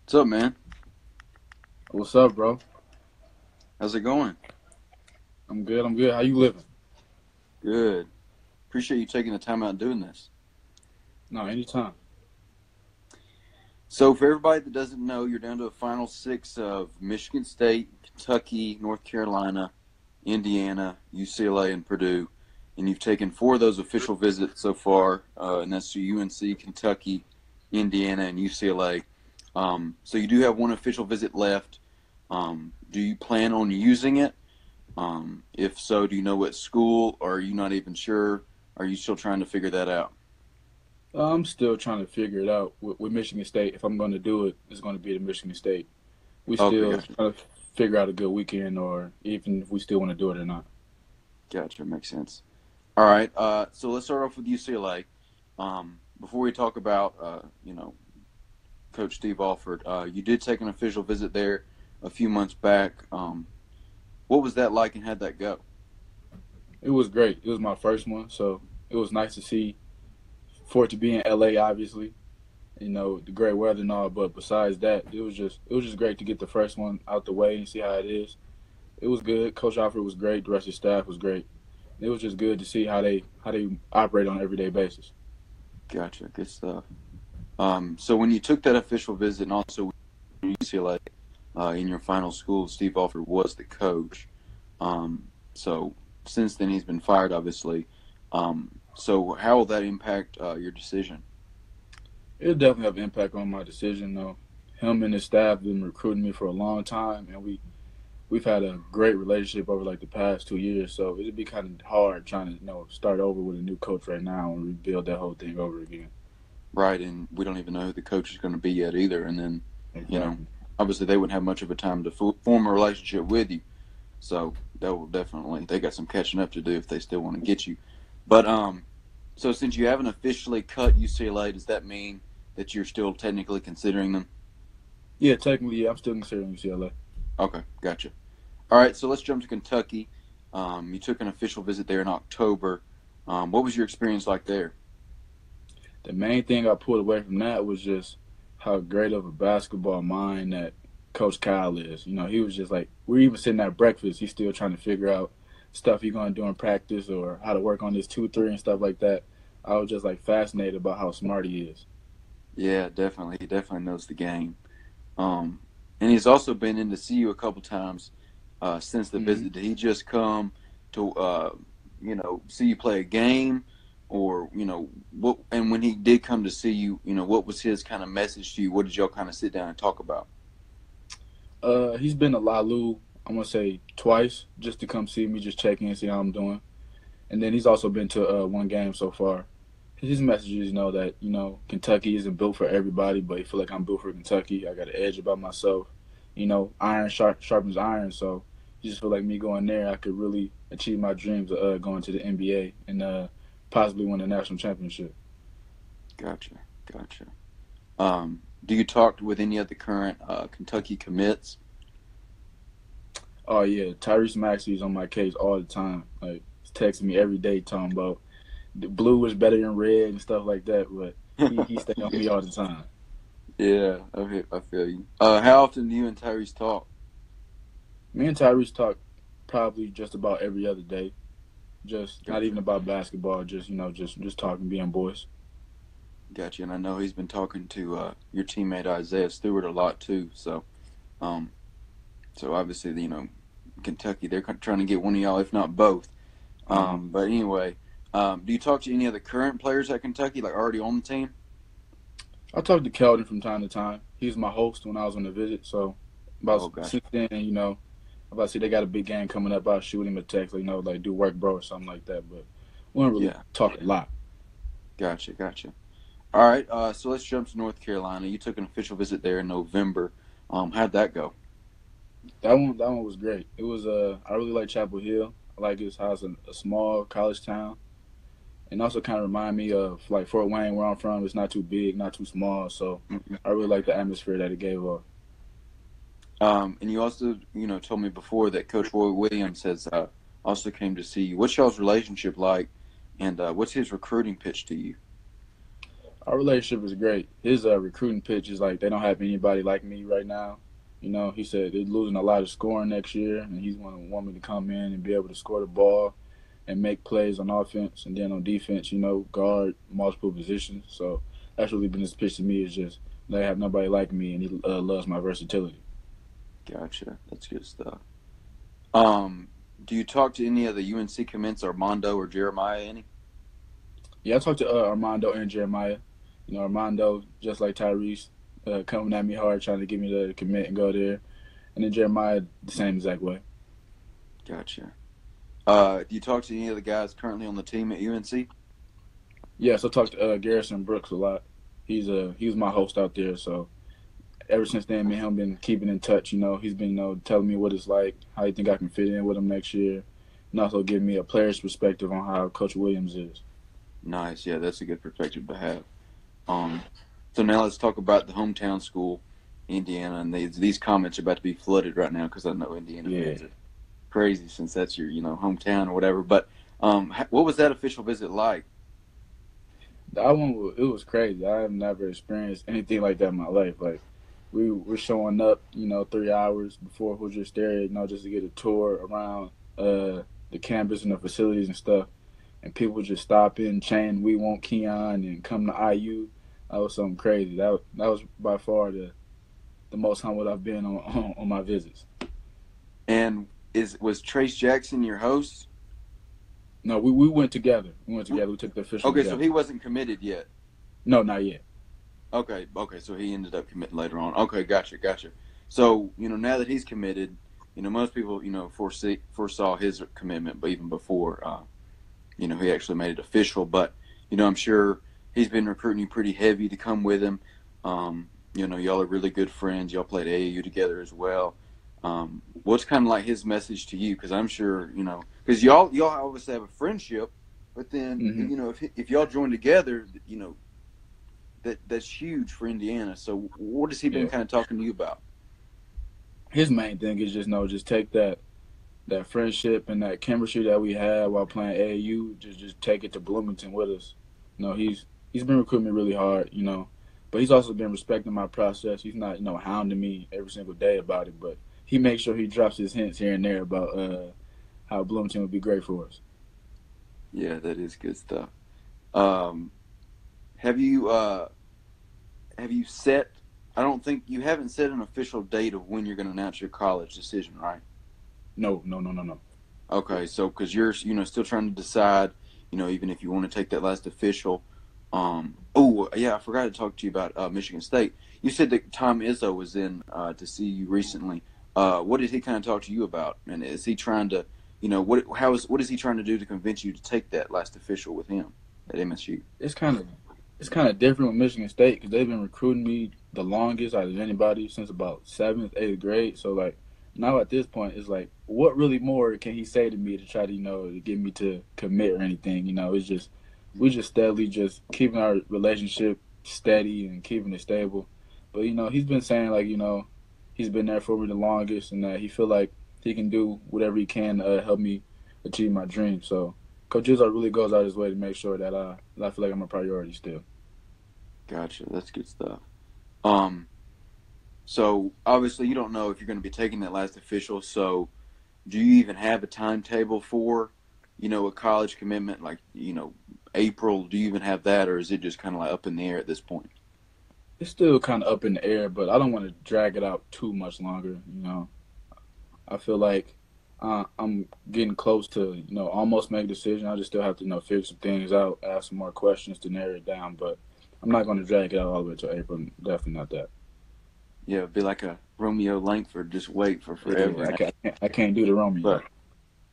What's up, man? What's up, bro? How's it going? I'm good. I'm good. How you living? Good. Appreciate you taking the time out and doing this. No, anytime. So, for everybody that doesn't know, you're down to a final six of Michigan State, Kentucky, North Carolina, Indiana, UCLA, and Purdue. And you've taken four of those official visits so far, and that's to UNC, Kentucky, Indiana, and UCLA. So, you do have one official visit left. Do you plan on using it? If so, do you know what school, or are you not even sure? Are you still trying to figure that out? I'm still trying to figure it out with Michigan State. If I'm going to do it, it's going to be at Michigan State. We Okay, still gotcha. trying to figure out a good weekend, or even if we still want to do it or not. Gotcha. Makes sense. All right. So let's start off with UCLA. Before we talk about, Coach Steve Alford, you did take an official visit there a few months back. What was that like, and how'd that go? It was great. It was my first one, so it was nice to see for it to be in LA. Obviously, the great weather and all. But besides that, it was just great to get the first one out the way and see how it is. It was good. Coach Alford was great. The rest of the staff was great. It was just good to see how they operate on an everyday basis. Gotcha. Good stuff. So when you took that official visit, and also UCLA in your final school, Steve Alford was the coach. So since then, he's been fired, obviously. So how will that impact your decision? It'll definitely have impact on my decision though. Him and his staff been recruiting me for a long time, and we've had a great relationship over like the past 2 years. So it'd be kind of hard trying to start over with a new coach right now and rebuild that whole thing over again. Right, and we don't even know who the coach is going to be yet either. And then, you know, Exactly. obviously they wouldn't have much of a time to form a relationship with you. So that will definitely they got some catching up to do if they still want to get you. But so since you haven't officially cut UCLA, does that mean that you're still technically considering them? Yeah, technically, yeah, I'm still considering UCLA. Okay, gotcha. All right, so let's jump to Kentucky. You took an official visit there in October. What was your experience like there? The main thing I pulled away from that was just how great of a basketball mind that Coach Kyle is. He was just like we're even sitting at breakfast. He's still trying to figure out stuff he's gonna do in practice or how to work on this 2-3 and stuff like that. I was just like fascinated about how smart he is. Yeah, definitely. He definitely knows the game. Um, and he's also been in to see you a couple times since the Hmm. visit. Did he just come to, see you play a game, or what? And when he did come to see you, what was his kind of message to you? What did y'all kind of sit down and talk about? He's been to Lalu, I'm gonna say twice, just to come see me, just check in, see how I'm doing. And then he's also been to one game so far. His messages, that Kentucky isn't built for everybody, but he feel like I'm built for Kentucky. I got an edge about myself. Iron sharpens iron, so he just feel like me going there, I could really achieve my dreams of going to the NBA and possibly win a national championship. Gotcha, gotcha. Do you talk with any of the current Kentucky commits? Oh yeah, Tyrese Maxey is on my case all the time. Like he's texting me every day talking about the blue is better than red and stuff like that. But he stay on Yeah, me all the time. yeah. I feel you. How often do you and Tyrese talk? Me and Tyrese talk probably just about every other day. Just not even Gotcha. about basketball. Just just talking, being boys. Gotcha. And I know he's been talking to your teammate Isaiah Stewart a lot too. Um, so obviously, Kentucky, they're trying to get one of y'all, if not both. Uh-huh. But anyway, do you talk to any of the current players at Kentucky, like already on the team? I talk to Keldon from time to time. He was my host when I was on the visit. So about Oh, gotcha. since then, about to see they got a big game coming up. I'll shoot him a text, like, like do work, bro, or something like that. But we don't really Yeah, talk a lot. gotcha, gotcha. All right, so let's jump to North Carolina. You took an official visit there in November. How'd that go? That one was great. It was I really like Chapel Hill. I like his house in a small college town. And also kind of remind me of like Fort Wayne, where I'm from. It's not too big, not too small, so Mhm. I really like the atmosphere that it gave off. And you also, told me before that Coach Roy Williams has also came to see you. What's y'all's relationship like, and what's his recruiting pitch to you? Our relationship is great. His recruiting pitch is like they don't have anybody like me right now. He said they're losing a lot of scoring next year, and he's going to want me to come in and be able to score the ball and make plays on offense, and then on defense, guard multiple positions. So that's really been his pitch to me is just they have nobody like me, and he loves my versatility. Gotcha. That's good stuff. Um, do you talk to any of the UNC commits, Armando or Jeremiah, any? Yeah, I talked to Armando and Jeremiah. Armando, just like Tyrese, coming at me hard, trying to get me to commit and go there. And then Jeremiah, the same exact way. Gotcha. Do you talk to any of the guys currently on the team at UNC? Yeah, so I talked to Garrison Brooks a lot. He was my host out there, so ever since then, me and him been keeping in touch. He's been telling me what it's like, how you think I can fit in with him next year, and also giving me a player's perspective on how Coach Williams is. Nice. Yeah, that's a good perspective to have. Um, so now let's talk about the hometown school, Indiana, and these comments are about to be flooded right now because I know Indiana fans are crazy since that's your hometown or whatever. But what was that official visit like? That one, it was crazy. I have never experienced anything like that in my life. Like, we were showing up, 3 hours before Hoosier Stereo, just to get a tour around the campus and the facilities and stuff. And people just stop in, chanting, "We want Keion," and come to IU. That was something crazy. That was by far the most humbled I've been on my visits. And was Trayce Jackson your host? No, we went together. We took the official. Okay, together. so he wasn't committed yet. No, not yet. Okay, so he ended up committing later on. Okay, gotcha. So now that he's committed, most people foresaw his commitment, but even before he actually made it official. But I'm sure he's been recruiting you pretty heavy to come with him. Y'all are really good friends. Y'all played AAU together as well. What's kind of like his message to you? Because I'm sure because y'all obviously have a friendship, but then if y'all join together, that's huge for Indiana. So what has he been kind of talking to you about? His main thing is just take that friendship and that chemistry that we had while playing AAU, just take it to Bloomington with us. He's been recruiting me really hard, but he's also been respecting my process. He's not hounding me every single day about it, but he makes sure he drops his hints here and there about how Bloomington would be great for us. Yeah, that is good stuff. Have you set? I don't think you haven't set an official date of when you're going to announce your college decision, right? No. Okay, so because you're still trying to decide, even if you want to take that last official. Oh yeah, I forgot to talk to you about Michigan State. You said that Tom Izzo was in to see you recently. What did he kind of talk to you about? And is he trying to, what is he trying to do to convince you to take that last official with him at MSU? It's kind of different with Michigan State because they've been recruiting me the longest out of anybody since about 7th, 8th grade. So like now at this point, it's like, what really more can he say to me to try to to get me to commit or anything? It's just we just steadily just keeping our relationship steady and keeping it stable. But he's been saying like he's been there for me the longest and that he feel like he can do whatever he can to help me achieve my dream. So Coach Izzo really goes out his way to make sure that I feel like I'm a priority still. Gotcha. That's good stuff. So obviously you don't know if you're going to be taking that last official. So do you even have a timetable for, a college commitment like, April? Do you even have that, or is it just kind of like up in the air at this point? It's still kind of up in the air, but I don't want to drag it out too much longer. I feel like I'm getting close to, almost make a decision. I just still have to, figure some things out, ask some more questions to narrow it down. But I'm not going to drag it out all the way to April. Definitely not that. Yeah, it'd be like a Romeo Langford, just wait for forever. Yeah, I can't do the Romeo. But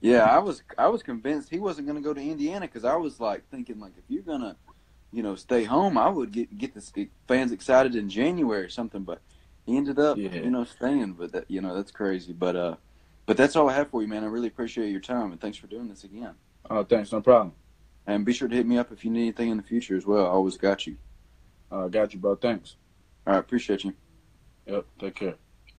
yeah, I was convinced he wasn't going to go to Indiana because I was like thinking like if you're gonna, stay home, I would get the fans excited in January or something. But he ended up, staying. But that, that's crazy. But that's all I have for you, man. I really appreciate your time and thanks for doing this again. Oh, thanks, no problem. And be sure to hit me up if you need anything in the future as well. I always got you. Got you, bro. Thanks. All right, appreciate you. Yep, take care.